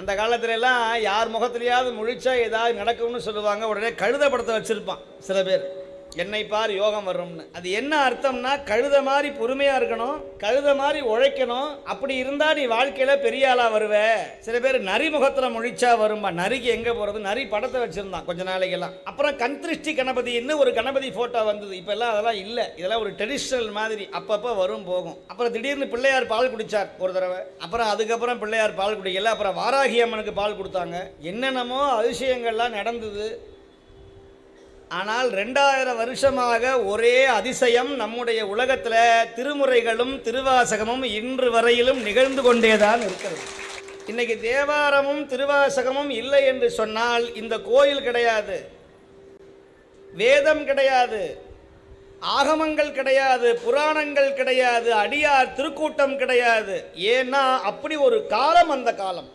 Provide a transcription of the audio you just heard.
அந்த காலத்துல எல்லாம் யார் முகத்திலேயாவது முழிச்சா ஏதாவது நடக்கும்னு சொல்லுவாங்க. உடனே கழுத படத்தை வச்சிருப்பான் சில பேர், என்னை பார் யோகம் வரும்னு. அது என்ன அர்த்தம்னா, கழுத மாதிரி பொறுமையா இருக்கணும், கழுத மாதிரி உழைக்கணும், அப்படி இருந்தா நீ வாழ்க்கையில பெரிய ஆளா வருவ. சில பேர் நரி முகத்துல முழிச்சா வரும்பா. நரிக்கு எங்க போறது? நரி படத்தை வச்சிருந்தான் கொஞ்ச நாளைக்கெல்லாம். அப்புறம் கண்திருஷ்டி கணபதினு ஒரு கணபதி போட்டோ வந்தது. இப்ப எல்லாம் அதெல்லாம் இல்ல, இதெல்லாம் ஒரு ட்ரெடிஷனல் மாதிரி அப்பப்ப வரும் போகும். அப்புறம் திடீர்னு பிள்ளையார் பால் குடிச்சார் ஒரு தடவை. அப்புறம் அதுக்கப்புறம் பிள்ளையார் பால் குடிக்கல. அப்புறம் வாராகி அம்மனுக்கு பால் கொடுத்தாங்க. என்னென்னமோ அதிசயங்கள்லாம் நடந்தது. ஆனால் 2000 வருஷமாக ஒரே அதிசயம் நம்முடைய உலகத்தில் திருமுறைகளும் திருவாசகமும் இன்று வரையிலும் நிகழ்ந்து கொண்டேதான் இருக்கிறது. இன்னைக்கு தேவாரமும் திருவாசகமும் இல்லை என்று சொன்னால் இந்த கோயில் கிடையாது, வேதம் கிடையாது, ஆகமங்கள் கிடையாது, புராணங்கள் கிடையாது, அடியார் திருக்கூட்டம் கிடையாது. ஏன்னா அப்படி ஒரு காலம் அந்த காலம்.